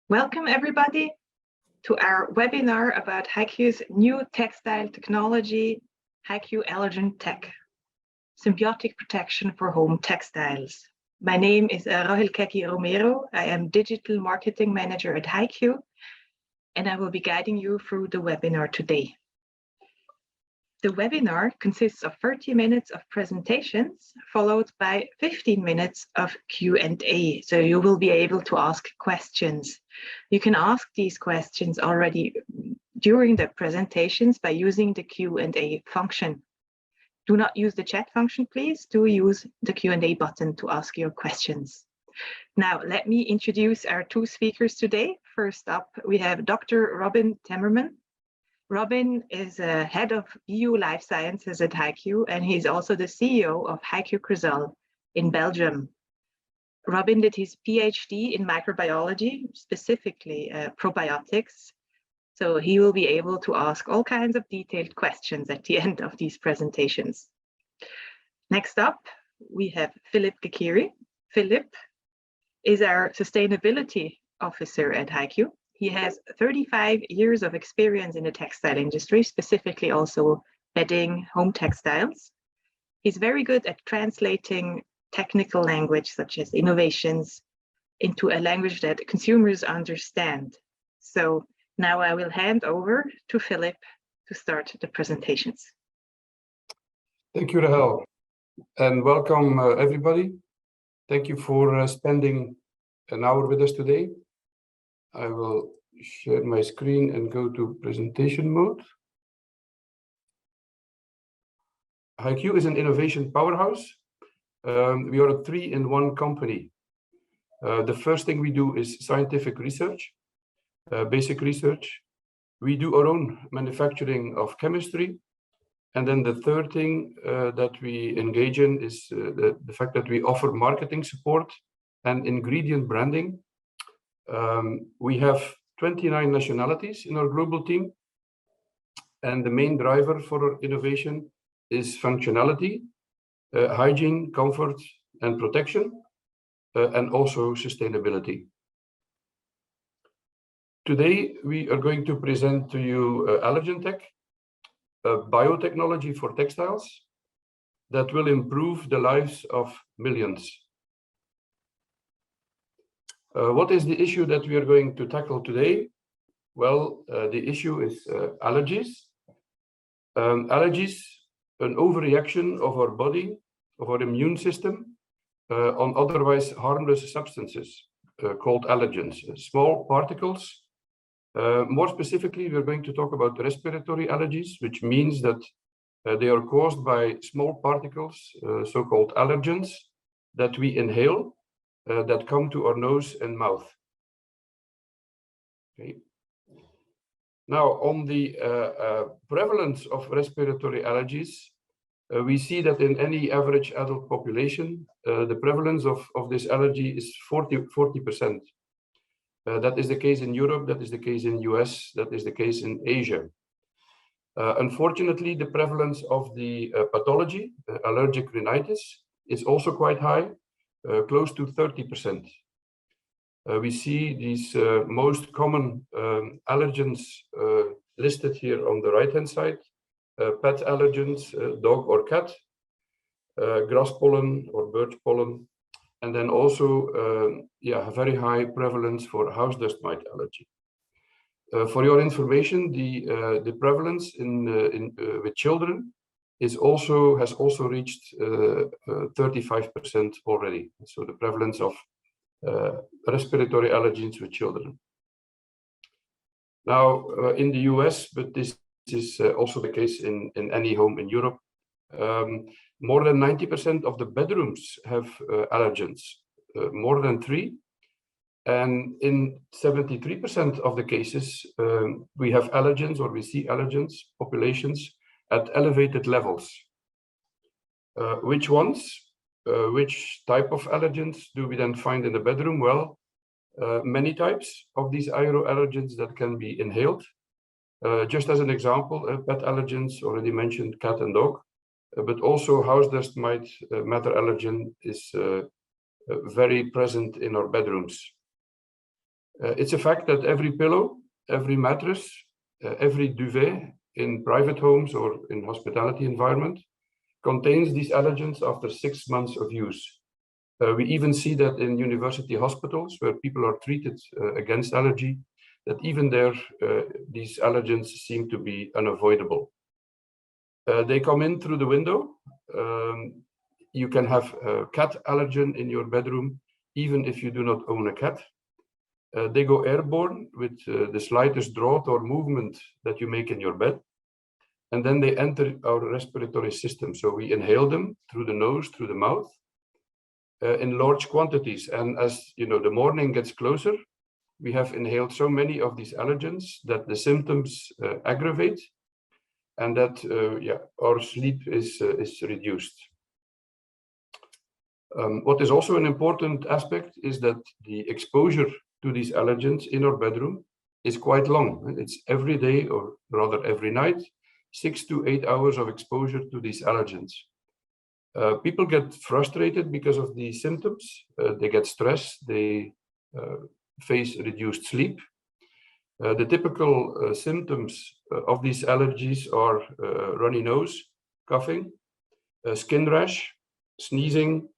Welcome everybody to our webinar about HeiQ's new textile technology, HeiQ Allergen Tech, Symbiotic Protection for Home Textiles. My name is Philip Ghekiere. I am Digital Marketing Manager at HeiQ, and I will be guiding you through the webinar today. The webinar consists of 30 minutes of presentations, followed by 15 minutes of Q&A. So you will be able to ask questions. You can ask these questions already during the presentations by using the Q&A function. Do not use the chat function, please. Do use the Q&A button to ask your questions. Now, let me introduce our two speakers today. First up, we have Dr. Robin Temmerman. Robin is head of EU Life Sciences at HeiQ, and he's also the CEO of HeiQ Chrisal in Belgium. Robin did his PhD in microbiology, specifically probiotics. So he will be able to ask all kinds of detailed questions at the end of these presentations. Next up, we have Philip Ghekiere. Philip is our sustainability officer at HeiQ. He has 35 years of experience in the textile industry, specifically also bedding, home textiles. He's very good at translating technical language such as innovations into a language that consumers understand. So now I will hand over to Philip to start the presentations. Thank you, Rahel, and welcome everybody. Thank you for spending an hour with us today. I will share my screen and go to presentation mode. HeiQ is an innovation powerhouse. We are a 3-in-1 company. The first thing we do is scientific research, basic research. We do our own manufacturing of chemistry. And then the third thing that we engage in is the fact that we offer marketing support and ingredient branding. We have 29 nationalities in our global team, and the main driver for our innovation is functionality, hygiene, comfort, and protection, and also sustainability. Today, we are going to present to you Allergen Tech, a biotechnology for textiles that will improve the lives of millions. What is the issue that we are going to tackle today? Well, the issue is allergies. Allergies, an overreaction of our body, of our immune system, on otherwise harmless substances called allergens, small particles. More specifically, we're going to talk about respiratory allergies, which means that they are caused by small particles, so-called allergens, that we inhale, that come to our nose and mouth. Okay. Now, on the prevalence of respiratory allergies, we see that in any average adult population, the prevalence of this allergy is 40%. That is the case in Europe, that is the case in US, that is the case in Asia. Unfortunately, the prevalence of the pathology, allergic rhinitis, is also quite high. Close to 30%. We see these most common allergens listed here on the right-hand side. Pet allergens, dog or cat, grass pollen or bird pollen, and then also a very high prevalence for house dust mite allergy. For your information, the prevalence with children has also reached 35% already. So the prevalence of respiratory allergens with children. Now, in the US, but this is also the case in any home in Europe, more than 90% of the bedrooms have allergens, more than 3. And in 73% of the cases, we have allergens, or we see allergens populations at elevated levels. Which ones? Which type of allergens do we then find in the bedroom? Well, many types of these aero allergens that can be inhaled. Just as an example, pet allergens, already mentioned cat and dog, but also house dust mite matter allergen is very present in our bedrooms. It's a fact that every pillow, every mattress, every duvet in private homes or in hospitality environment contains these allergens after 6 months of use. We even see that in university hospitals where people are treated against allergy, that even there, these allergens seem to be unavoidable. They come in through the window. You can have a cat allergen in your bedroom, even if you do not own a cat. They go airborne with the slightest draught or movement that you make in your bed. And then they enter our respiratory system. So we inhale them through the nose, through the mouth, in large quantities. And as you know, the morning gets closer, we have inhaled so many of these allergens that the symptoms aggravate, and that our sleep is reduced. What is also an important aspect is that the exposure to these allergens in our bedroom is quite long. It's every day, or rather every night, 6 to 8 hours of exposure to these allergens. People get frustrated because of these symptoms. They get stressed, they face reduced sleep. The typical symptoms of these allergies are runny nose, coughing, skin rash, sneezing,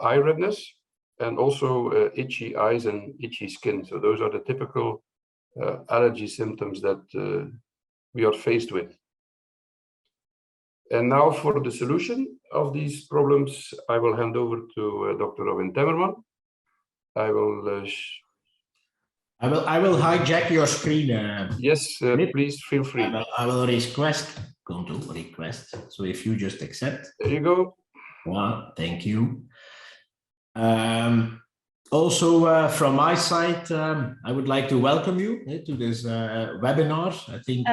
eye redness, and also itchy eyes and itchy skin. So those are the typical allergy symptoms that we are faced with. And now for the solution of these problems, I will hand over to Dr. Robin Temmerman. I will hijack your screen. Yes, please feel free. I will request, control request. So if you just accept. There you go. Well, thank you. Also, from my side, I would like to welcome you to this webinar. I think,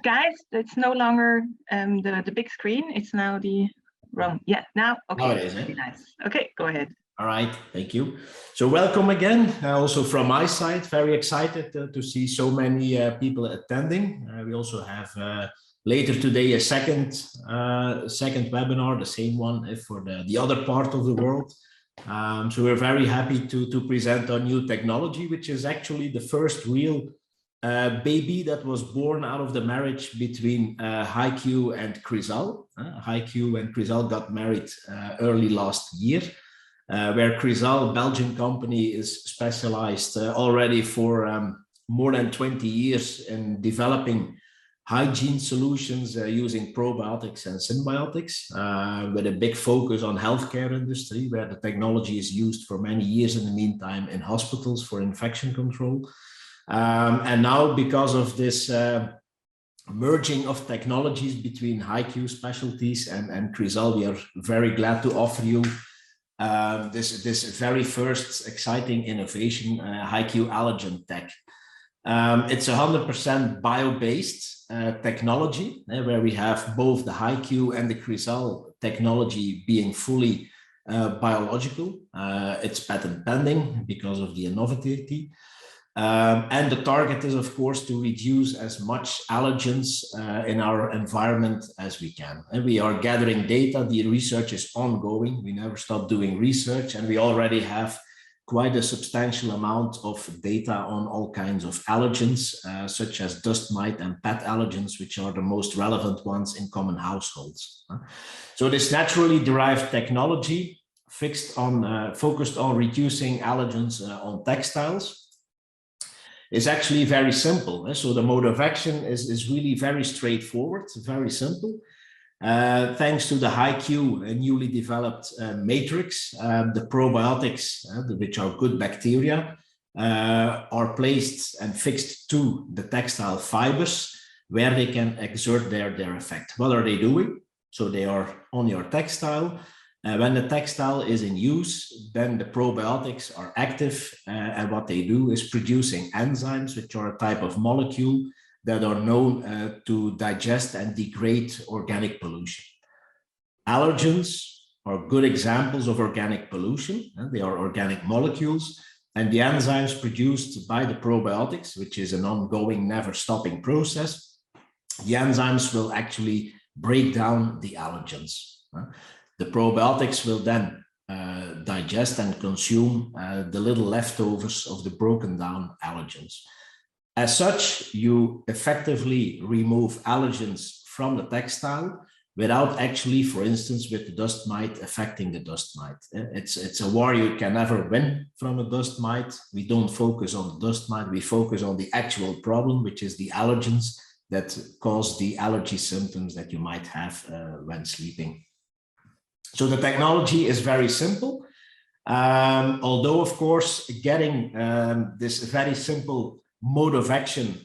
guys, it's no longer the big screen. It's now the wrong. Yeah, now. Okay. Now it is. Nice. Okay, go ahead. All right, thank you. So welcome again. Also from my side, very excited to see so many people attending. We also have later today a second webinar, the same one for the other part of the world. So we're very happy to present our new technology, which is actually the first real baby that was born out of the marriage between HeiQ and Chrisal. HeiQ and Chrisal got married early last year. Where Chrisal, Belgian company, is specialized already for more than 20 years in developing hygiene solutions using probiotics and symbiotics, with a big focus on healthcare industry, where the technology is used for many years in the meantime in hospitals for infection control. And now, because of this merging of technologies between HeiQ specialties and Chrisal, we are very glad to offer you this very first exciting innovation, HeiQ Allergen Tech. It's 100% bio-based technology, where we have both the HeiQ and the Chrisal technology being fully biological. It's patent pending because of the innovativity. And the target is, of course, to reduce as much allergens in our environment as we can. And we are gathering data. The research is ongoing. We never stop doing research, and we already have quite a substantial amount of data on all kinds of allergens, such as dust mite and pet allergens, which are the most relevant ones in common households. So this naturally derived technology focused on reducing allergens on textiles is actually very simple. So the mode of action is really very straightforward, very simple. Thanks to the HeiQ newly developed matrix, the probiotics, which are good bacteria, are placed and fixed to the textile fibers, where they can exert their effect. What are they doing? So they are on your textile. When the textile is in use, then the probiotics are active, and what they do is producing enzymes, which are a type of molecule that are known to digest and degrade organic pollution. Allergens are good examples of organic pollution, and they are organic molecules, and the enzymes produced by the probiotics, which is an ongoing, never-stopping process, the enzymes will actually break down the allergens. The probiotics will then digest and consume the little leftovers of the broken down allergens. As such, you effectively remove allergens from the textile without actually, for instance, with the dust mite affecting the dust mite. It's a war you can never win from a dust mite. We don't focus on the dust mite, we focus on the actual problem, which is the allergens that cause the allergy symptoms that you might have when sleeping. So the technology is very simple, although of course getting this very simple mode of action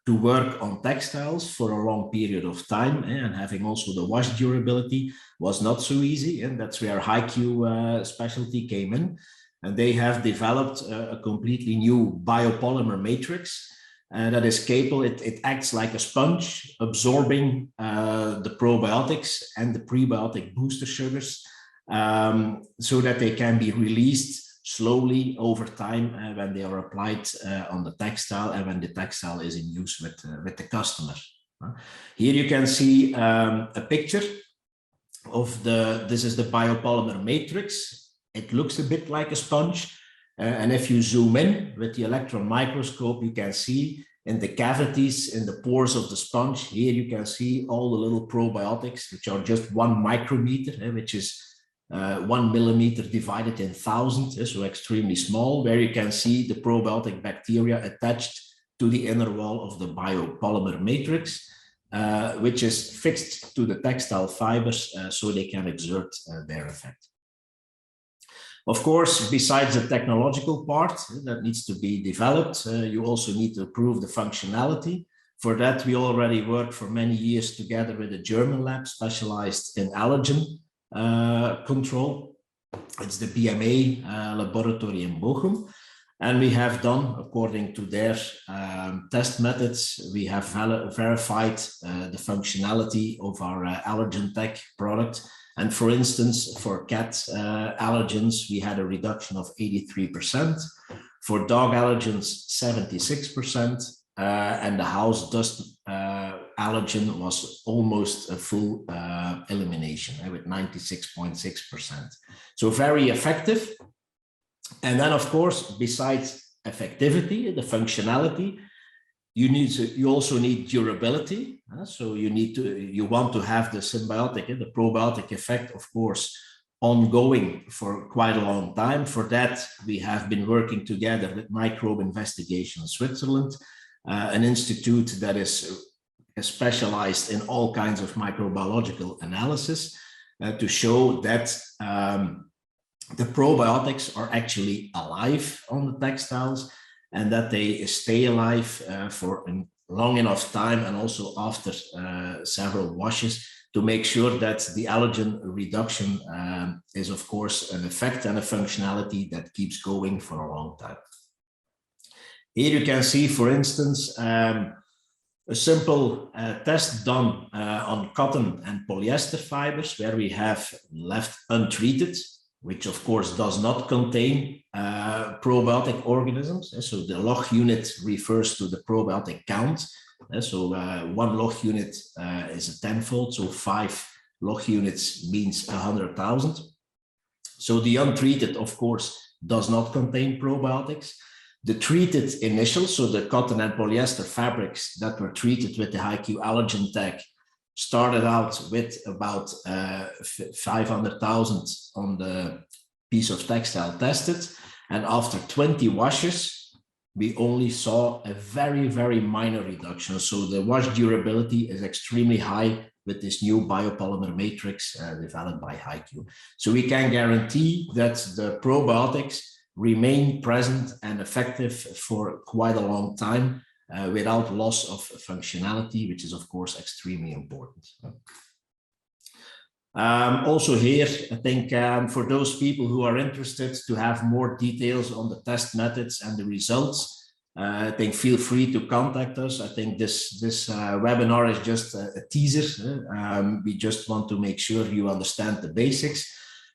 to work on textiles for a long period of time and having also the wash durability was not so easy, and that's where HeiQ specialty came in, and they have developed a completely new biopolymer matrix that is capable. It acts like a sponge, absorbing the probiotics and the prebiotic booster sugars so that they can be released slowly over time when they are applied on the textile and when the textile is in use with the customer. Here you can see a picture of this is the biopolymer matrix. It looks a bit like a sponge. And if you zoom in with the electron microscope, you can see in the cavities, in the pores of the sponge, here you can see all the little probiotics, which are just 1 micrometer, which is 1 millimeter divided in 1,000, so extremely small, where you can see the probiotic bacteria attached to the inner wall of the biopolymer matrix, which is fixed to the textile fibers so they can exert their effect. Of course, besides the technological part that needs to be developed, you also need to prove the functionality. For that, we already worked for many years together with a German lab specialized in allergen control. It's the BMA laboratory in Bochum. And we have done, according to their test methods, we have verified the functionality of our Allergen Tech product. And for instance, for cat allergens, we had a reduction of 83%. For dog allergens, 76%. And the house dust allergen was almost a full elimination with 96.6%. So very effective. And then, of course, besides effectivity, the functionality, you also need durability. So you want to have the symbiotic, the probiotic effect, of course, ongoing for quite a long time. For that, we have been working together with Microbe Investigation Switzerland, an institute that is specialized in all kinds of microbiological analysis to show that the probiotics are actually alive on the textiles and that they stay alive for a long enough time and also after several washes to make sure that the allergen reduction is, of course, an effect and a functionality that keeps going for a long time. Here you can see, for instance, a simple test done on cotton and polyester fibers where we have left untreated, which of course does not contain probiotic organisms. So the log unit refers to the probiotic count. So 1 log unit is a tenfold, so 5 log units means 100,000. So the untreated, of course, does not contain probiotics. The treated initial, so the cotton and polyester fabrics that were treated with the HeiQ Allergen Tech, started out with about 500,000 on the piece of textile tested. And after 20 washes, we only saw a very, very minor reduction. So the wash durability is extremely high with this new biopolymer matrix developed by HeiQ. So we can guarantee that the probiotics remain present and effective for quite a long time without loss of functionality, which is of course extremely important. Also here, I think for those people who are interested to have more details on the test methods and the results, I think feel free to contact us. I think this webinar is just a teaser. We just want to make sure you understand the basics.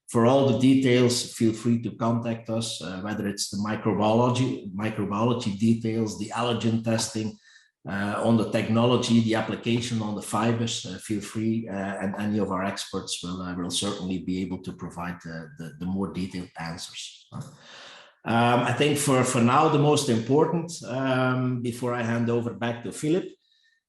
For all the details, feel free to contact us, whether it's the microbiology details, the allergen testing, on the technology, the application on the fibers, feel free, and any of our experts will certainly be able to provide the more detailed answers. I think for now, the most important, before I hand over back to Philip,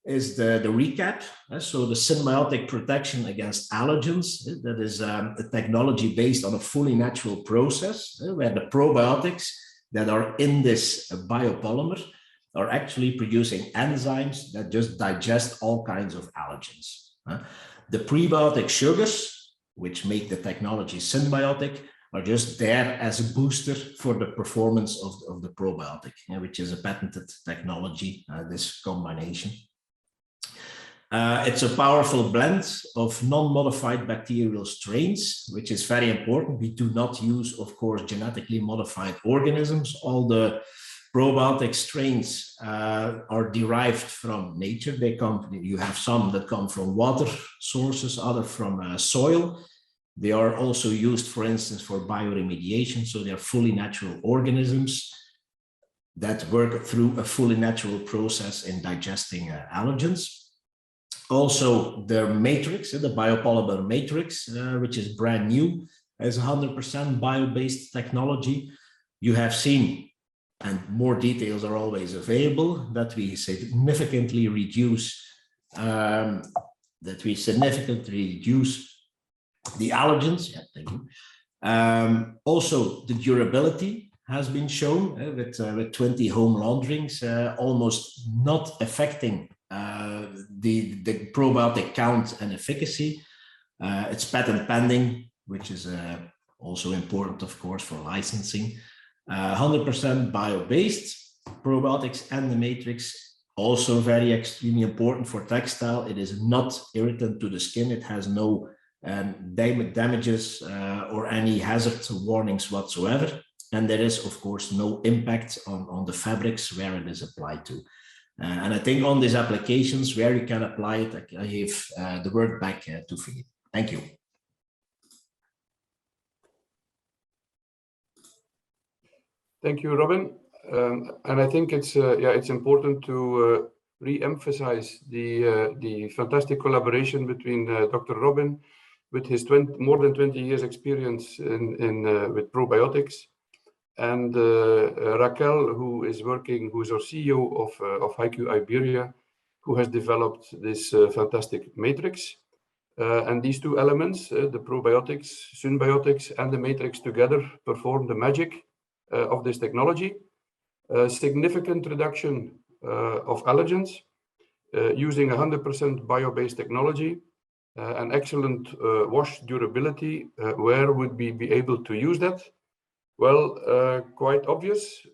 is the recap. So the symbiotic protection against allergens, that is a technology based on a fully natural process, where the probiotics that are in this biopolymer are actually producing enzymes that just digest all kinds of allergens. The prebiotic sugars, which make the technology symbiotic, are just there as a booster for the performance of the probiotic, which is a patented technology, this combination. It's a powerful blend of non-modified bacterial strains, which is very important. We do not use, of course, genetically modified organisms. All the probiotic strains are derived from nature. They come, you have some that come from water sources, other from soil. They are also used, for instance, for bioremediation. So they're fully natural organisms that work through a fully natural process in digesting allergens. Also, the matrix, the biopolymer matrix, which is brand new, is 100% bio-based technology. You have seen, and more details are always available, that we significantly reduce the allergens. Yeah, thank you. Also, the durability has been shown with 20 home launderings, almost not affecting the probiotic count and efficacy. It's patent pending, which is also important, of course, for licensing. 100% bio-based probiotics and the matrix, also very extremely important for textile. It is not irritant to the skin. It has no damages or any hazard warnings whatsoever. And there is, of course, no impact on the fabrics where it is applied to. And I think on these applications where you can apply it, I give the word back to Philip. Thank you. Thank you, Robin. And I think it's important to re-emphasize the fantastic collaboration between Dr. Robin, with his more than 20 years experience with probiotics, and Raquel, who's our CEO of HeiQ Iberia, who has developed this fantastic matrix. And these two elements, the probiotics, symbiotics, and the matrix together perform the magic of this technology. Significant reduction of allergens using 100% bio-based technology, an excellent wash durability. Where would we be able to use that? Well, quite obvious.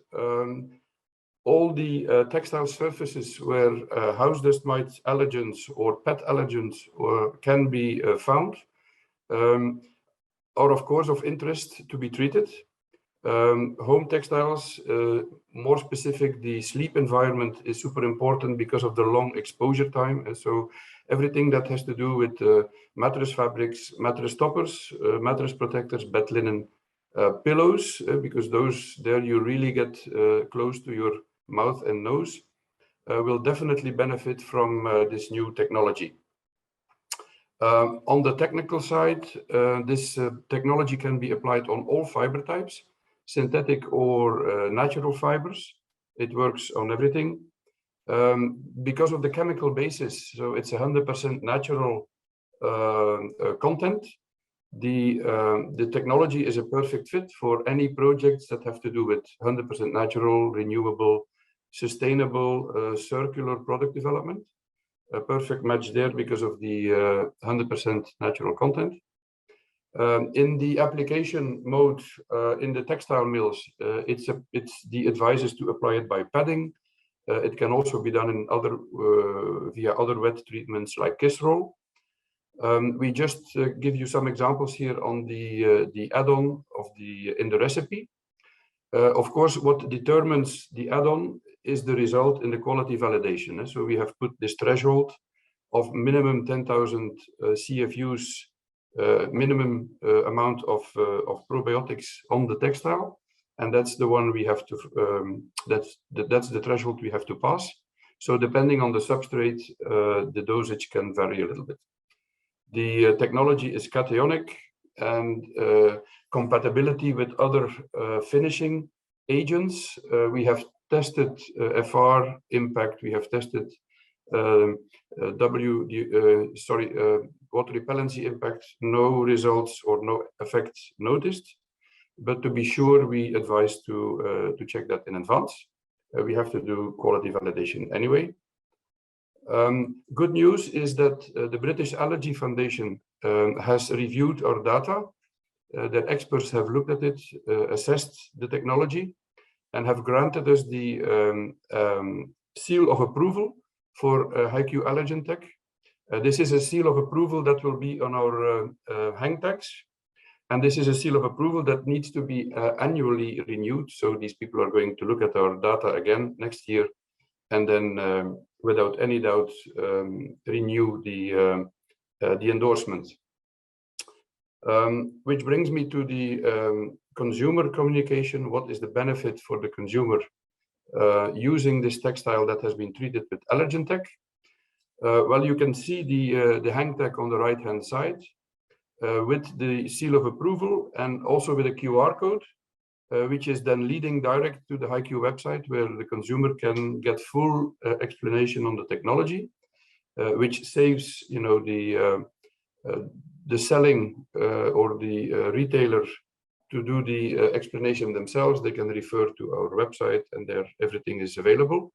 All the textile surfaces where house dust mite allergens or pet allergens can be found are of course of interest to be treated. Home textiles, more specific, the sleep environment is super important because of the long exposure time. And so everything that has to do with mattress fabrics, mattress toppers, mattress protectors, bed linen, pillows, because there you really get close to your mouth and nose, will definitely benefit from this new technology. On the technical side, this technology can be applied on all fiber types, synthetic or natural fibers. It works on everything. Because of the chemical basis, so it's 100% natural content. The technology is a perfect fit for any projects that have to do with 100% natural, renewable, sustainable, circular product development. A perfect match there because of the 100% natural content. In the application mode, in the textile mills, it's the advice is to apply it by padding. It can also be done in via other wet treatments like kiss roll. We just give you some examples here on the add-on in the recipe. Of course, what determines the add-on is the result in the quality validation. So we have put this threshold of minimum 10,000 CFUs, minimum amount of probiotics on the textile, and that's the one we have to. That's the threshold we have to pass. So depending on the substrate, the dosage can vary a little bit. The technology is cationic, and compatibility with other finishing agents. We have tested FR impact, we have tested water repellency impact, no results or no effects noticed. But to be sure, we advise to check that in advance. We have to do quality validation anyway. Good news is that the British Allergy Foundation has reviewed our data. Their experts have looked at it, assessed the technology, and have granted us the seal of approval for HeiQ Allergen Tech. This is a seal of approval that will be on our hang tags. And this is a seal of approval that needs to be annually renewed. So these people are going to look at our data again next year, and then without any doubt renew the endorsement. Which brings me to the consumer communication. What is the benefit for the consumer using this textile that has been treated with allergen tech? Well, you can see the hang tag on the right hand side with the seal of approval, and also with a QR code, which is then leading direct to the HeiQ website, where the consumer can get full explanation on the technology, which saves, you know, the selling or the retailer to do the explanation themselves. They can refer to our website, and there everything is available.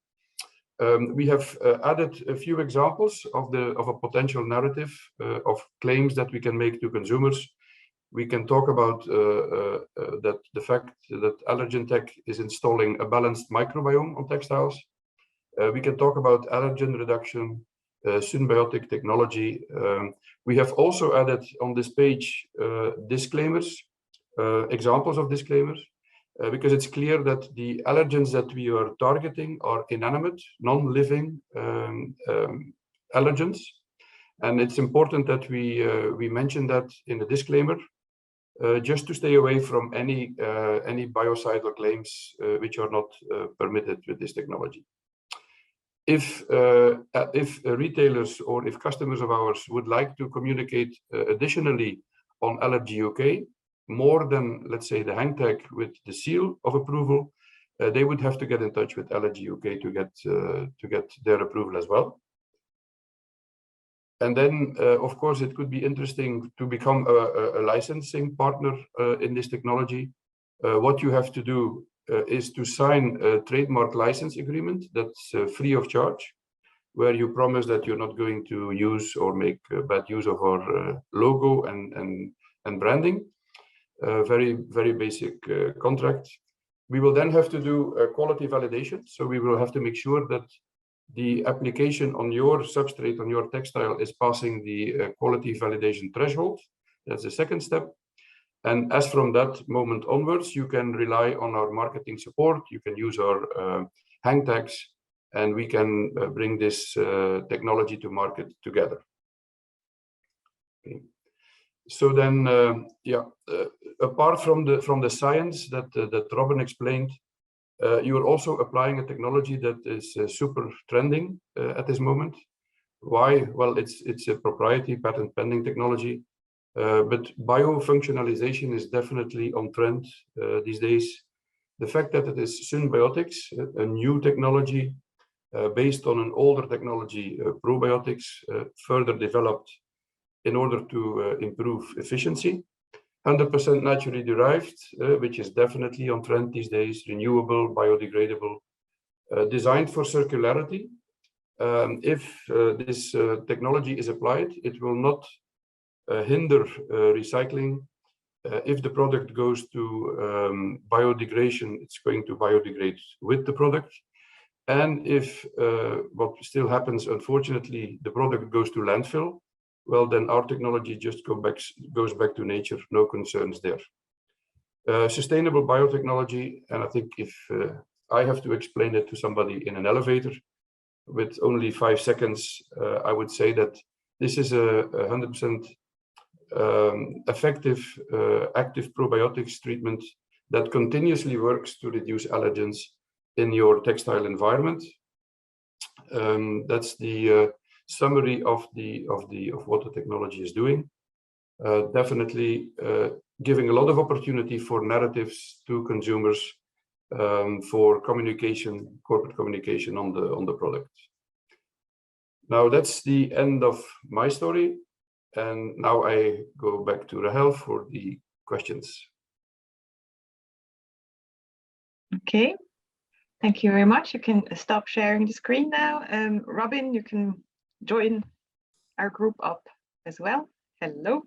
We have added a few examples of a potential narrative of claims that we can make to consumers. We can talk about that the fact that Allergen Tech is installing a balanced microbiome on textiles. We can talk about allergen reduction, Synbiotic technology. We have also added on this page disclaimers, examples of disclaimers, because it's clear that the allergens that we are targeting are inanimate, non-living allergens. And it's important that we mention that in the disclaimer, just to stay away from any biocidal claims which are not permitted with this technology. If retailers or if customers of ours would like to communicate additionally on Allergy UK, more than, let's say, the hang tag with the seal of approval, they would have to get in touch with Allergy UK to get their approval as well. And then, of course, it could be interesting to become a licensing partner in this technology. What you have to do is to sign a trademark license agreement that's free of charge, where you promise that you're not going to use or make bad use of our logo and branding. Very, very basic contract. We will then have to do a quality validation. So we will have to make sure that the application on your substrate, on your textile, is passing the quality validation threshold. That's the second step. And as from that moment onwards, you can rely on our marketing support. You can use our hang tags, and we can bring this technology to market together. Okay. So then, apart from the science that Robin explained, you are also applying a technology that is super trending at this moment. Why? Well, it's a proprietary patent pending technology, but biofunctionalization is definitely on trend these days. The fact that it is Synbiotics, a new technology based on an older technology, probiotics, further developed in order to improve efficiency. 100% naturally derived, which is definitely on trend these days, renewable, biodegradable, designed for circularity. If this technology is applied, it will not hinder recycling. If the product goes to biodegradation, it's going to biodegrade with the product. And if what still happens, unfortunately, the product goes to landfill, well, then our technology just goes back to nature, no concerns there. Sustainable biotechnology, and I think if I have to explain it to somebody in an elevator with only 5 seconds, I would say that this is a 100% effective active probiotics treatment that continuously works to reduce allergens in your textile environment. That's the summary of what the technology is doing. Definitely giving a lot of opportunity for narratives to consumers for communication, corporate communication on the product. Now that's the end of my story, and now I go back to Rahel for the questions. Okay, thank you very much. You can stop sharing the screen now. Robin, you can join our group up as well. Hello.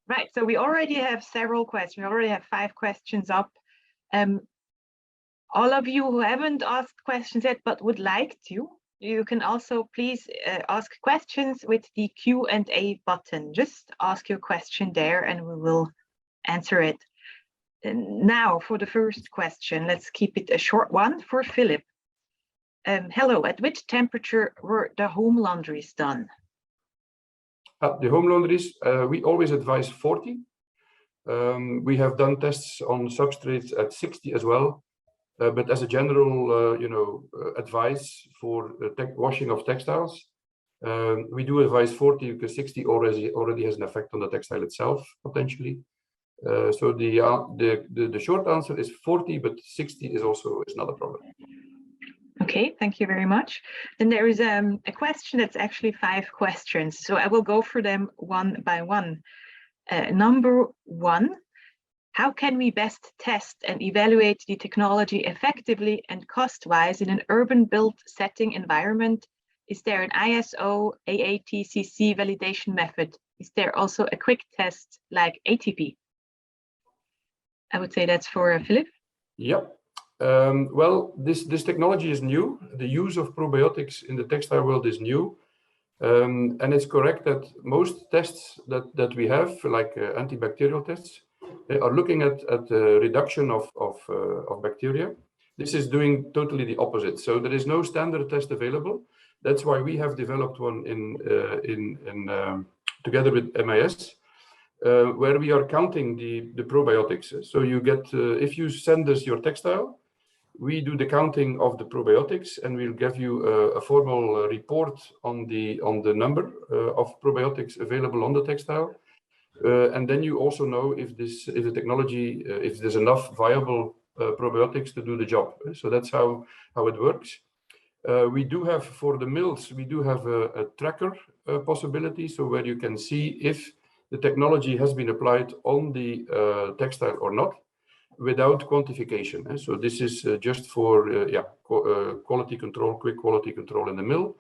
Right, so we already have several questions. We already have 5 questions up. All of you who haven't asked questions yet but would like to, you can also please ask questions with the Q&A button. Just ask your question there and we will answer it. And now for the first question, let's keep it a short one for Philip. Hello, at which temperature were the home laundries done? The home laundries, we always advise 40. We have done tests on substrates at 60 as well. But as a general, advice for washing of textiles, we do advise 40 because 60 already has an effect on the textile itself potentially. So the short answer is 40, but 60 is not a problem. Okay, thank you very much. Then there is a question that's actually 5 questions, so I will go through them one by one. Number 1. How can we best test and evaluate the technology effectively and cost-wise in an urban-built setting environment? Is there an ISO AATCC validation method? Is there also a quick test like ATP? I would say that's for Philip. Yep. Well, this technology is new. The use of probiotics in the textile world is new. And it's correct that most tests that we have, like antibacterial tests, they are looking at the reduction of bacteria. This is doing totally the opposite. So there is no standard test available. That's why we have developed one together with MIS, where we are counting the probiotics. So you get, if you send us your textile, we do the counting of the probiotics, and we'll give you a formal report on the number of probiotics available on the textile. And then you also know if the technology, if there's enough viable probiotics to do the job. So that's how it works. We do have, for the mills, we do have a tracker possibility, so where you can see if the technology has been applied on the textile or not, without quantification. So this is just for quality control, quick quality control in the mill.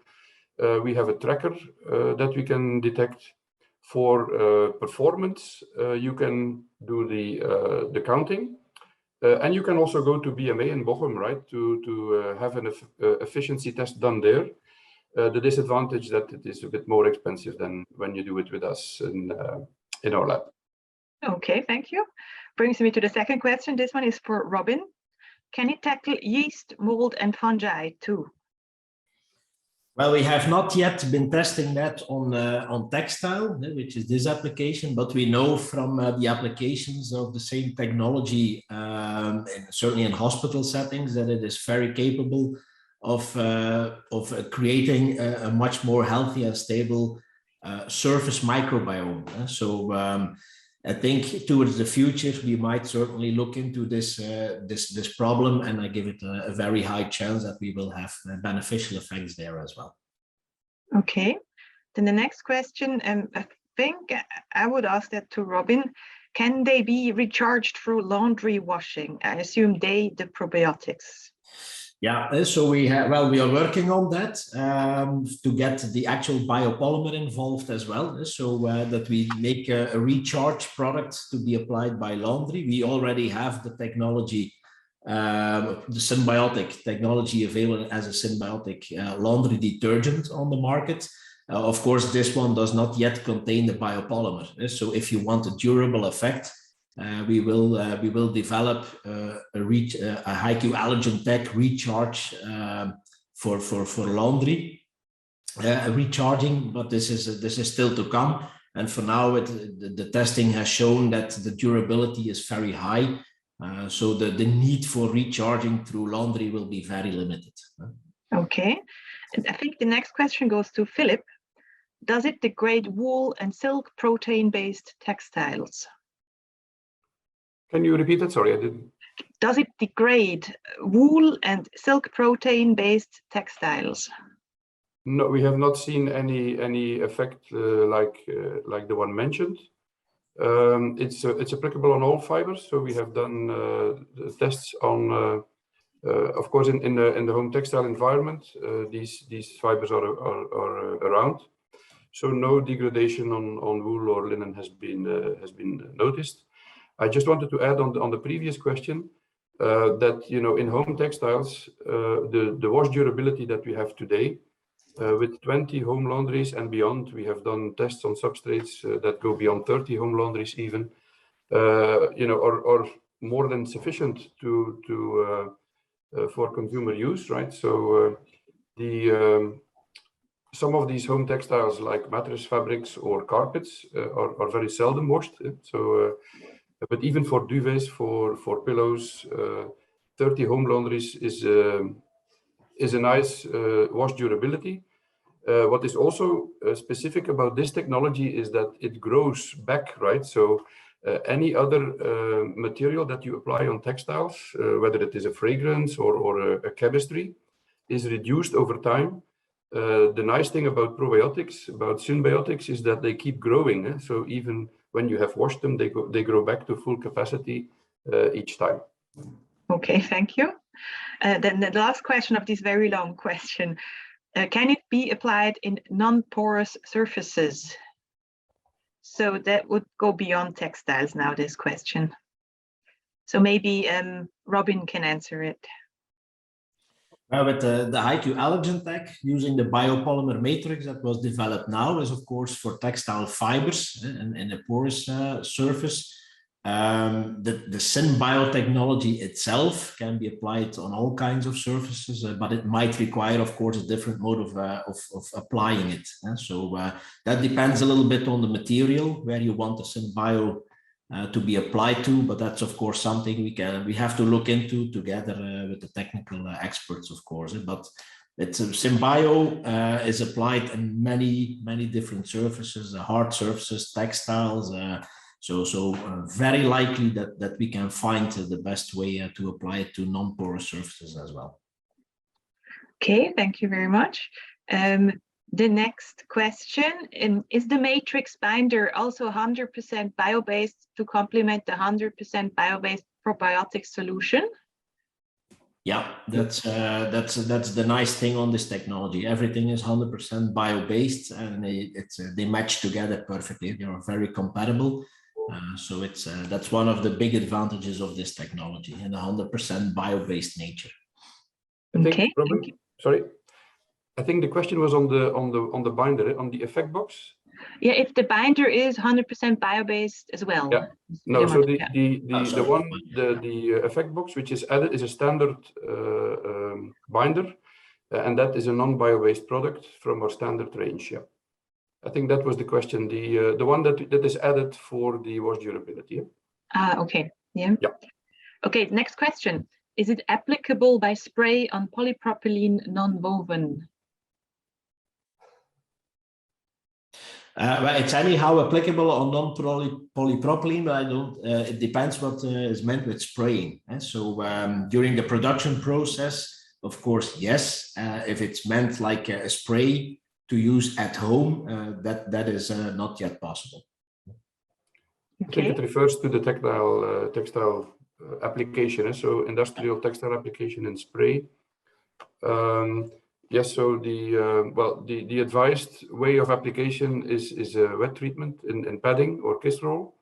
We have a tracker that we can detect. For performance, you can do the counting, and you can also go to BMA in Bochum, right, to have an efficiency test done there. The disadvantage that it is a bit more expensive than when you do it with us in our lab. Okay, thank you. Brings me to the second question. This one is for Robin. Can it tackle yeast, mold, and fungi too? Well, we have not yet been testing that on textile, which is this application, but we know from the applications of the same technology, certainly in hospital settings, that it is very capable of creating a much more healthy and stable surface microbiome. So I think towards the future, we might certainly look into this problem, and I give it a very high chance that we will have beneficial effects there as well. Okay, then the next question, I think I would ask that to Robin. Can they be recharged through laundry washing? I assume the probiotics. Yeah, so we are working on that to get the actual biopolymer involved as well, so that we make a recharge product to be applied by laundry. We already have the technology, the Synbiotic technology available as a Synbiotic laundry detergent on the market. Of course, this one does not yet contain the biopolymer. So if you want a durable effect, we will develop a HeiQ Allergen Tech recharge for laundry recharging, but this is still to come. And for now, the testing has shown that the durability is very high, so the need for recharging through laundry will be very limited. Okay, And I think the next question goes to Philip. Does it degrade wool and silk protein-based textiles? Can you repeat that? Sorry, I didn't. Does it degrade wool and silk protein-based textiles? No, we have not seen any effect like the one mentioned. It's applicable on all fibers. So we have done tests on, of course, in the home textile environment. These fibers are around. So no degradation on wool or linen has been noticed. I just wanted to add on the previous question that in home textiles, the wash durability that we have today, with 20 home laundries and beyond, we have done tests on substrates that go beyond 30 home laundries even, are more than sufficient for consumer use, right? So some of these home textiles, like mattress fabrics or carpets, are very seldom washed. So, but even for duvets, for pillows, 30 home laundries is a nice wash durability. What is also specific about this technology is that it grows back, right? So any other material that you apply on textiles, whether it is a fragrance or a chemistry, is reduced over time. The nice thing about probiotics, about Synbiotics, is that they keep growing. So even when you have washed them, they grow back to full capacity each time. Okay, thank you. Then the last question of this very long question. Can it be applied in non-porous surfaces? So that would go beyond textiles now, this question. So maybe Robin can answer it. With the HeiQ Allergen Tech, using the biopolymer matrix that was developed now, is of course for textile fibers in a porous surface. The Synbiotic technology itself can be applied on all kinds of surfaces, but it might require, of course, a different mode of applying it. So that depends a little bit on the material where you want the Synbio to be applied to, but that's of course something we have to look into together with the technical experts, of course. But it's Synbio is applied in many different surfaces, hard surfaces, textiles. So very likely that we can find the best way to apply it to non-porous surfaces as well. Okay, thank you very much. The next question, is the matrix binder also 100% bio-based to complement the 100% bio-based probiotic solution? Yeah, that's the nice thing on this technology. Everything is 100% bio-based, and they match together perfectly. They are very compatible. So that's one of the big advantages of this technology, and 100% bio-based nature. Okay. Robin, sorry. I think the question was on the binder, on the effect box. Yeah, if the binder is 100% bio-based as well. Yeah. No, so the effect box which is added is a standard binder, and that is a non-bio-based product from our standard range. Yeah. I think that was the question. The one that is added for the wash durability. Okay. Yeah. Yeah. Okay. Next question: is it applicable by spray on polypropylene non-woven? Well, it's anyhow applicable on non-polypropylene, but I don't. It depends what is meant with spraying. So during the production process, of course, yes. If it's meant like a spray to use at home, that is not yet possible. I think it refers to the textile application, so industrial textile application and spray. Yes, so the advised way of application is a wet treatment in padding or kiss roll.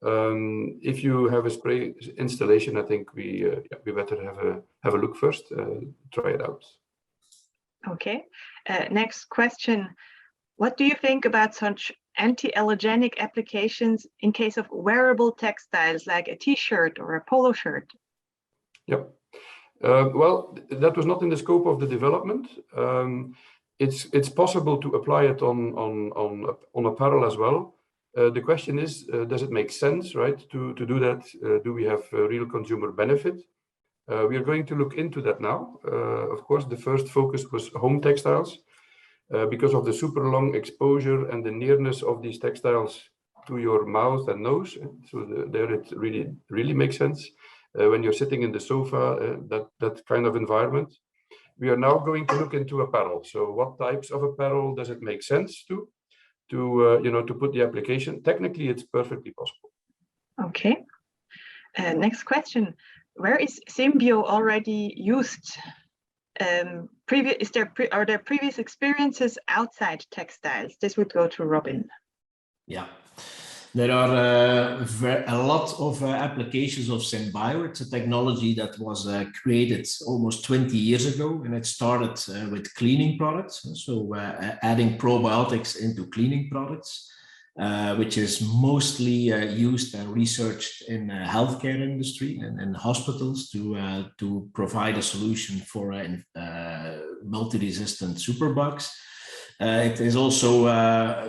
If you have a spray installation, I think we better have a look first, try it out. Okay. Next question: what do you think about such anti-allergenic applications in case of wearable textiles like a t-shirt or a polo shirt? Yep. Well, that was not in the scope of the development. It's possible to apply it on apparel as well. The question is, does it make sense, right, to do that? Do we have real consumer benefit? We are going to look into that now. Of course, the first focus was home textiles because of the super long exposure and the nearness of these textiles to your mouth and nose. So there it really makes sense when you're sitting in the sofa, that kind of environment. We are now going to look into apparel. So what types of apparel does it make sense to put the application? Technically, it's perfectly possible. Okay. Next question. Where is Symbio already used? Are there previous experiences outside textiles? This would go to Robin. Yeah. There are a lot of applications of Synbio. It's a technology that was created almost 20 years ago, and it started with cleaning products. So adding probiotics into cleaning products, which is mostly used and researched in the healthcare industry and hospitals to provide a solution for multi-resistant superbugs. It is also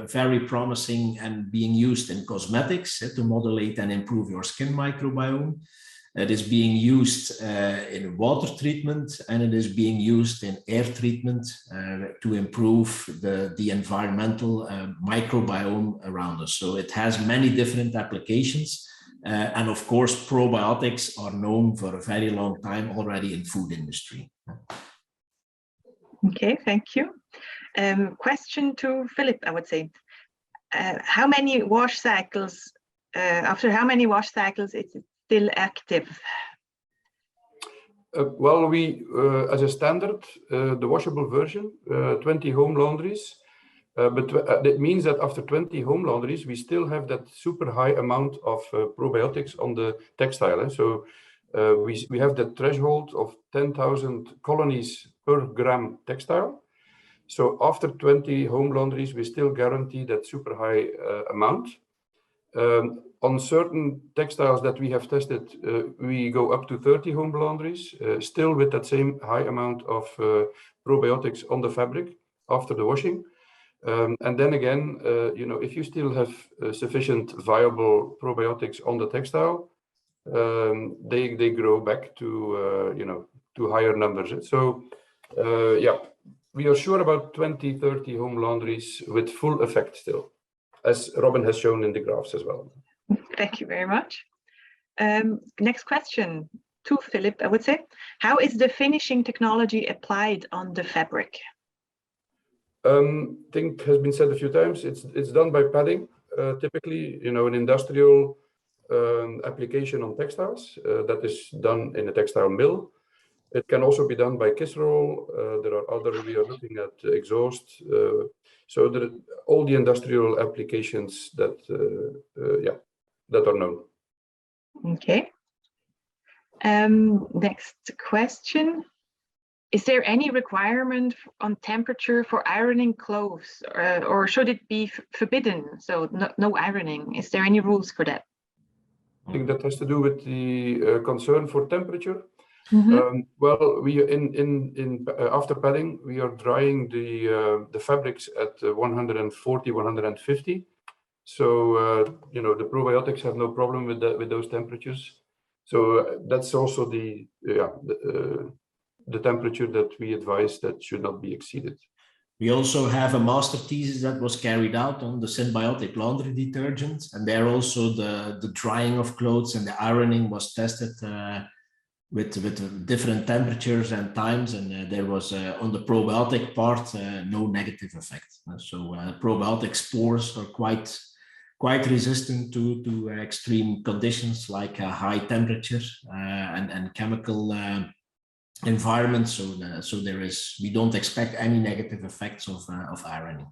very promising and being used in cosmetics to modulate and improve your skin microbiome. It is being used in water treatment, and it is being used in air treatment to improve the environmental microbiome around us. So it has many different applications. And of course, probiotics are known for a very long time already in food industry. Okay, thank you. Question to Philip, I would say. How many wash cycles, after how many wash cycles is it still active? Well, we, as a standard, the washable version, 20 home laundries. But that means that after 20 home laundries, we still have that super high amount of probiotics on the textile. So we have the threshold of 10,000 colonies per gram textile. So after 20 home laundries, we still guarantee that super high amount. On certain textiles that we have tested, we go up to 30 home laundries, still with that same high amount of probiotics on the fabric after the washing. And then again, if you still have sufficient viable probiotics on the textile, they grow back to to higher numbers. So yeah, we are sure about 20-30 home laundries with full effect still, as Robin has shown in the graphs as well. Thank you very much. Next question to Philip, I would say. How is the finishing technology applied on the fabric? I think has been said a few times. It's done by padding, typically, an industrial application on textiles that is done in a textile mill. It can also be done by kiss roll. There are other, we are looking at exhaust. So there are all the industrial applications that, that are known. Okay. Next question. Is there any requirement on temperature for ironing clothes, or should it be forbidden? So no ironing. Is there any rules for that? I think that has to do with the concern for temperature. Mm-hmm. Well, we after padding, we are drying the fabrics at 140, 150. So the probiotics have no problem with that, with those temperatures. So that's also the temperature that we advise that should not be exceeded. We also have a master thesis that was carried out on the Synbiotic laundry detergent, and there also the drying of clothes and the ironing was tested with different temperatures and times, and there was on the probiotic part no negative effect. So probiotic spores are quite resistant to extreme conditions like high temperatures and chemical environment. So we don't expect any negative effects of ironing.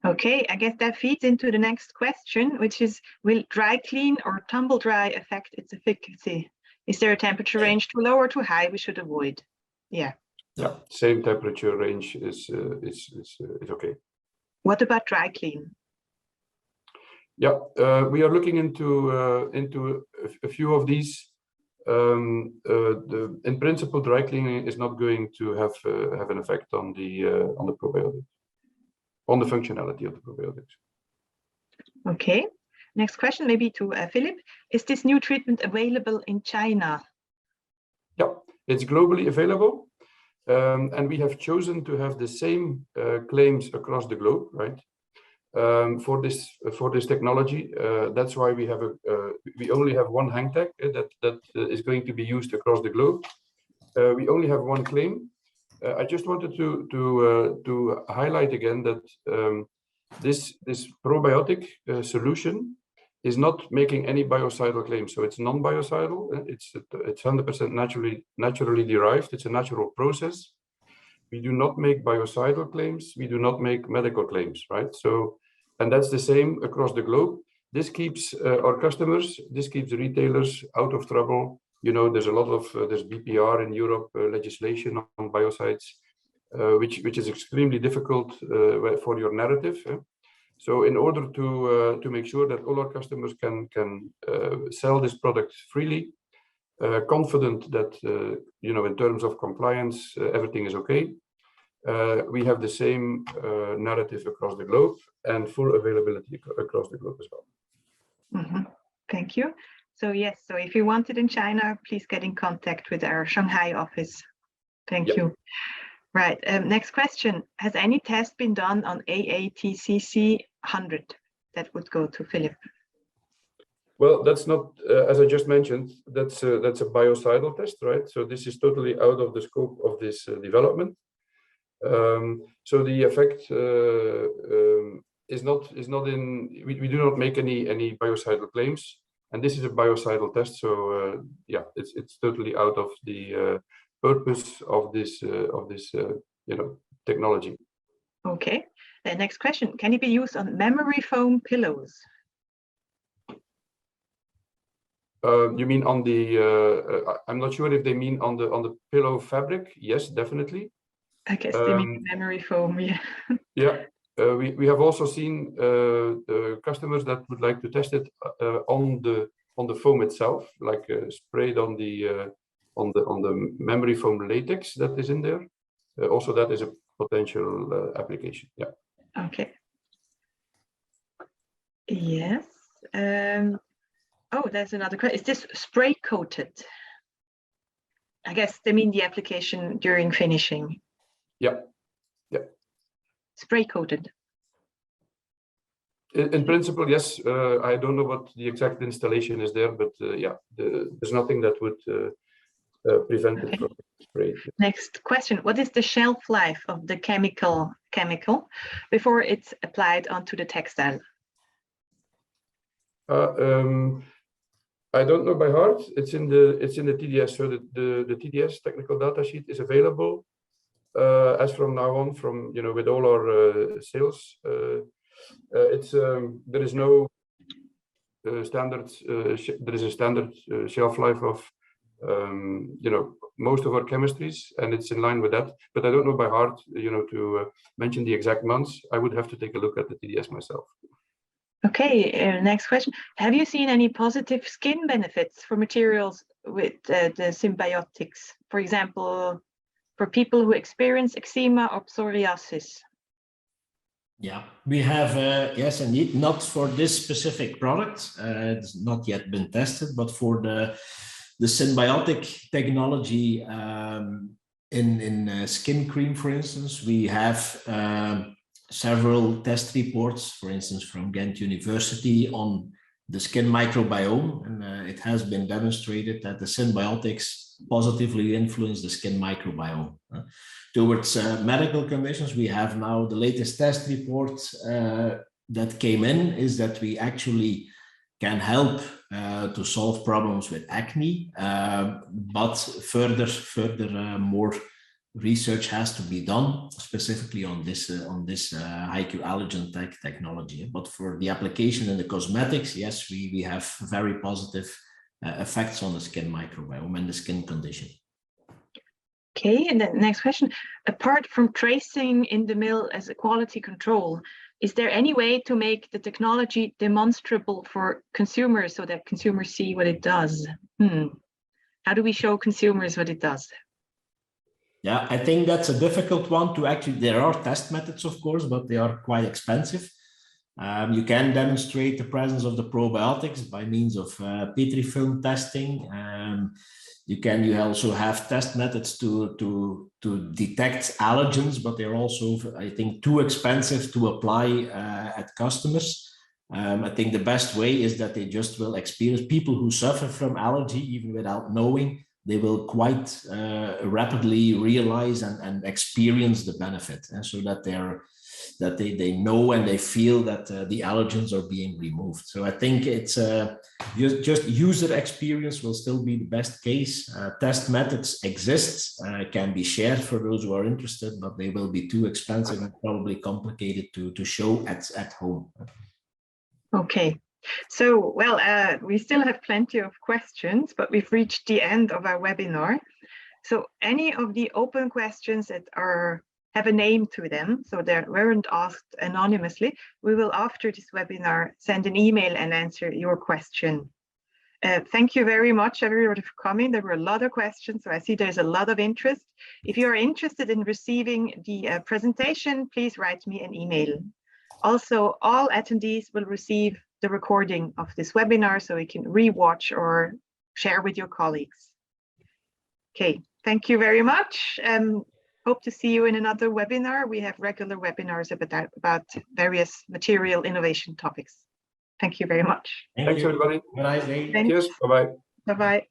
Okay, I guess that feeds into the next question, which is, will dry clean or tumble dry affect its efficacy? Is there a temperature range too low or too high we should avoid? Yeah. Yeah, same temperature range is okay. What about dry clean? Yeah, we are looking into a few of these. In principle, dry cleaning is not going to have an effect on the probiotics, on the functionality of the probiotics. Okay. Next question, maybe to Philip. Is this new treatment available in China? Yeah, It's globally available, and we have chosen to have the same claims across the globe, right? For this technology. That's why we have we only have one hang tag that is going to be used across the globe. We only have one claim. I just wanted to highlight again that this probiotic solution is not making any biocidal claims. So it's non-biocidal. It's 100% naturally derived. It's a natural process. We do not make biocidal claims. We do not make medical claims, right? So, and that's the same across the globe. This keeps our customers, this keeps retailers out of trouble. You know, there's a lot of there's BPR in Europe legislation on biocides, which is extremely difficult for your narrative. So, in order to make sure that all our customers can sell this product freely, confident that you know, in terms of compliance, everything is okay. We have the same narrative across the globe and full availability across the globe as well. Mm-hmm. Thank you. So yes, so if you want it in China, please get in contact with our Shanghai office. Thank you. Right. Next question. Has any test been done on AATCC 100? That would go to Philip. Well, that's not, as I just mentioned, that's a biocidal test, right? So this is totally out of the scope of this development. So the effect is not in. We do not make any biocidal claims, and this is a biocidal test. So yeah, it's totally out of the purpose of this you know, technology. Okay. Next question. Can it be used on memory foam pillows? You mean on the? I'm not sure if they mean on the pillow fabric. Yes, definitely. I guess they mean memory foam. Yeah. Yeah. We have also seen customers that would like to test it on the foam itself, like sprayed on the memory foam latex that is in there. Also, that is a potential application. Yeah. Okay. Yes. Oh, there's another question. Is this spray coated? I guess they mean the application during finishing. Yeah. Yeah. Spray coated. In principle, yes. I don't know what the exact installation is there, but yeah, there's nothing that would prevent it from spray. Next question. What is the shelf life of the chemical before it's applied onto the textile? I don't know by heart. It's in the TDS. So the TDS technical data sheet is available as from now on, from, you know, with all our sales. There is no standard. There is a standard shelf life of you know, most of our chemistries, and it's in line with that. But I don't know by heart, you know, to mention the exact months. I would have to take a look at the TDS myself. Okay. Next question. Have you seen any positive skin benefits for materials with the symbiotics? For example, for people who experience eczema or psoriasis? Yeah, we have, yes, indeed, not for this specific product. It's not yet been tested, but for the Synbiotic technology in skin cream, for instance, we have several test reports, for instance, from Ghent University on the skin microbiome, and it has been demonstrated that the symbiotics positively influence the skin microbiome. Towards medical conditions, we have now the latest test report that came in is that we actually can help to solve problems with acne, but further more research has to be done specifically on this HeiQ Allergen Tech technology. But for the application in the cosmetics, yes, we have very positive effects on the skin microbiome and the skin condition. Okay, and the next question. Apart from tracing in the mill as a quality control, is there any way to make the technology demonstrable for consumers so that consumers see what it does? How do we show consumers what it does? Yeah, I think that's a difficult one to actually, there are test methods, of course, but they are quite expensive. You can demonstrate the presence of the probiotics by means of Petri film testing. You also have test methods to detect allergens, but they're also, I think, too expensive to apply at customers. I think the best way is that they just will experience people who suffer from allergy, even without knowing, they will quite rapidly realize and experience the benefit, and so that they know and they feel that the allergens are being removed. So I think it's just user experience will still be the best case. Test methods exist, can be shared for those who are interested, but they will be too expensive and probably complicated to show at home. Okay, so well, we still have plenty of questions, but we've reached the end of our webinar. So any of the open questions that have a name to them, so they weren't asked anonymously, we will, after this webinar, send an email and answer your question. Thank you very much, everybody, for coming. There were a lot of questions, so I see there's a lot of interest. If you are interested in receiving the presentation, please write me an email. Also, all attendees will receive the recording of this webinar, so you can re-watch or share with your colleagues. Okay, thank you very much. Hope to see you in another webinar. We have regular webinars about various material innovation topics. Thank you very much. Thanks, everybody. Have a nice day. Cheers. Bye-bye. Bye-bye.